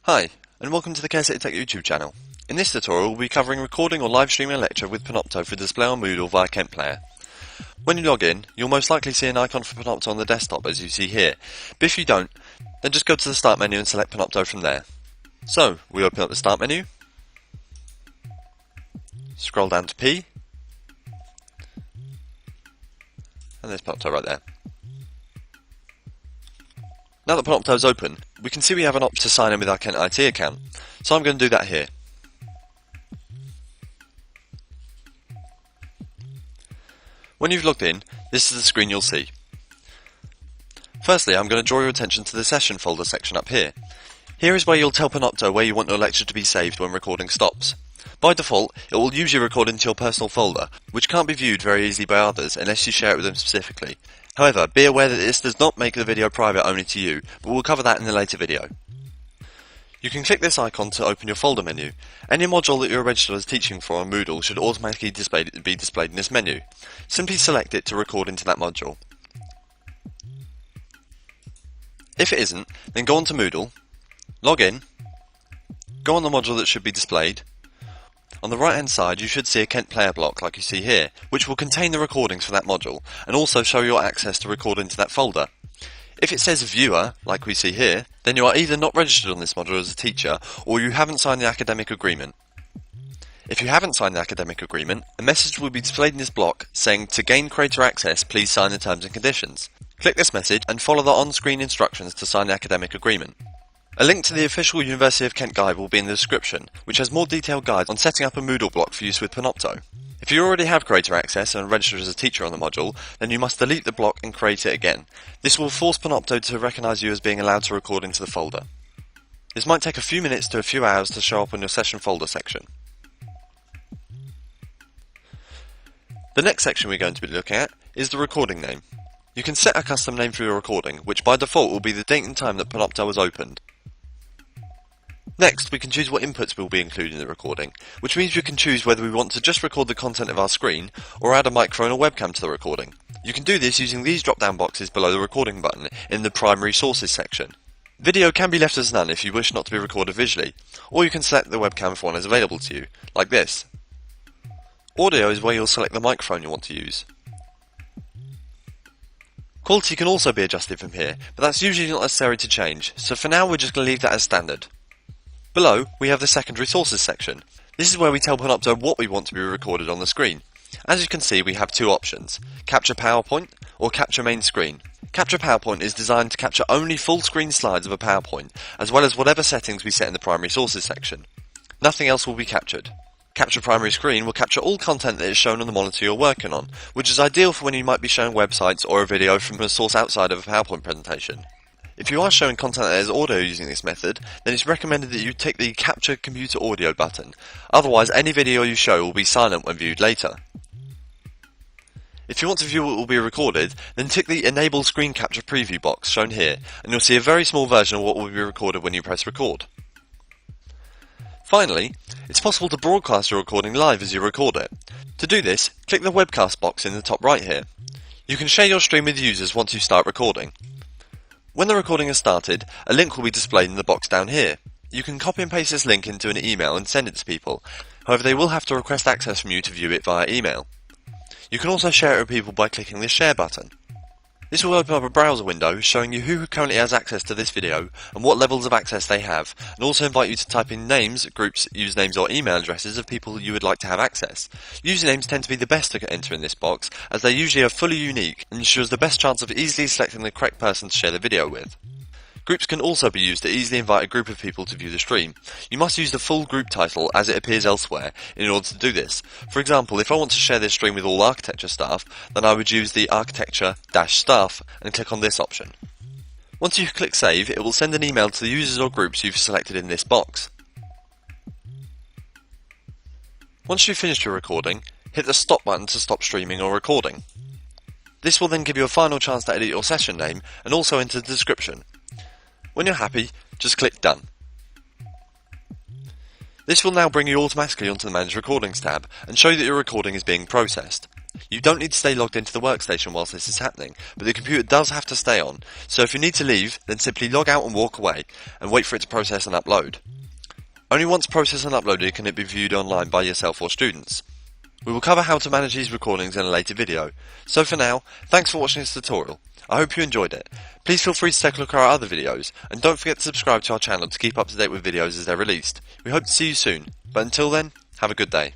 Hi, and welcome to the CareCity Tech YouTube channel. In this tutorial, we'll be covering recording or live streaming a lecture with Panopto for display on Moodle via Kent Player. When you log in, you'll most likely see an icon for Panopto on the desktop as you see here, but if you don't, then just go to the Start menu and select Panopto from there. So, we open up the Start menu, scroll down to P, and there's Panopto right there. Now that Panopto is open, we can see we have an option to sign in with our Kent IT account, so I'm going to do that here. When you've logged in, this is the screen you'll see. Firstly, I'm going to draw your attention to the session folder section up here. Here is where you'll tell Panopto where you want your lecture to be saved when recording stops. By default, it will usually record into your personal folder, which can't be viewed very easily by others unless you share it with them specifically. However, be aware that this does not make the video private only to you, but we'll cover that in a later video. You can click this icon to open your folder menu. Any module that you're registered as teaching for on Moodle should automatically be displayed in this menu. Simply select it to record into that module. If it isn't, then go on to Moodle, log in, go on the module that should be displayed. On the right hand side you should see a Kent Player block like you see here, which will contain the recordings for that module, and also show your access to record into that folder. If it says Viewer, like we see here, then you are either not registered on this module as a teacher, or you haven't signed the academic agreement. If you haven't signed the academic agreement, a message will be displayed in this block saying, "To gain creator access, please sign the terms and conditions." Click this message and follow the on-screen instructions to sign the academic agreement. A link to the official University of Kent guide will be in the description, which has more detailed guides on setting up a Moodle block for use with Panopto. If you already have creator access and are registered as a teacher on the module, then you must delete the block and create it again. This will force Panopto to recognise you as being allowed to record into the folder. This might take a few minutes to a few hours to show up on your session folder section. The next section we're going to be looking at is the recording name. You can set a custom name for your recording, which by default will be the date and time that Panopto was opened. Next, we can choose what inputs will be included in the recording, which means we can choose whether we want to just record the content of our screen, or add a microphone or webcam to the recording. You can do this using these drop-down boxes below the recording button in the primary sources section. Video can be left as none if you wish not to be recorded visually, or you can select the webcam if one is available to you, like this. Audio is where you'll select the microphone you want to use. Quality can also be adjusted from here, but that's usually not necessary to change, so for now we're just going to leave that as standard. Below, we have the secondary sources section. This is where we tell Panopto what we want to be recorded on the screen. As you can see, we have two options: Capture PowerPoint or Capture Main Screen. Capture PowerPoint is designed to capture only full screen slides of a PowerPoint, as well as whatever settings we set in the primary sources section. Nothing else will be captured. Capture Primary Screen will capture all content that is shown on the monitor you're working on, which is ideal for when you might be showing websites or a video from a source outside of a PowerPoint presentation. If you are showing content that is audio using this method, then it's recommended that you tick the Capture Computer Audio button, otherwise any video you show will be silent when viewed later. If you want to view what will be recorded, then tick the Enable Screen Capture Preview box shown here, and you'll see a very small version of what will be recorded when you press record. Finally, it's possible to broadcast your recording live as you record it. To do this, click the Webcast box in the top right here. You can share your stream with users once you start recording. When the recording has started, a link will be displayed in the box down here. You can copy and paste this link into an email and send it to people. However, they will have to request access from you to view it via email. You can also share it with people by clicking the Share button. This will open up a browser window showing you who currently has access to this video and what levels of access they have, and also invite you to type in names, groups, usernames or email addresses of people you would like to have access. Usernames tend to be the best to enter in this box, as they usually are fully unique and ensures the best chance of easily selecting the correct person to share the video with. Groups can also be used to easily invite a group of people to view the stream. You must use the full group title as it appears elsewhere in order to do this. For example, if I want to share this stream with all architecture staff, then I would use the architecture-staff and click on this option. Once you click save, it will send an email to the users or groups you've selected in this box. Once you've finished your recording, hit the stop button to stop streaming or recording. This will then give you a final chance to edit your session name and also enter the description. When you're happy, just click Done. This will now bring you automatically onto the Manage Recordings tab and show that your recording is being processed. You don't need to stay logged into the workstation whilst this is happening, but the computer does have to stay on, so if you need to leave, then simply log out and walk away, and wait for it to process and upload. Only once processed and uploaded can it be viewed online by yourself or students. We will cover how to manage these recordings in a later video, so for now, thanks for watching this tutorial. I hope you enjoyed it. Please feel free to take a look at our other videos, and don't forget to subscribe to our channel to keep up to date with videos as they're released. We hope to see you soon, but until then, have a good day.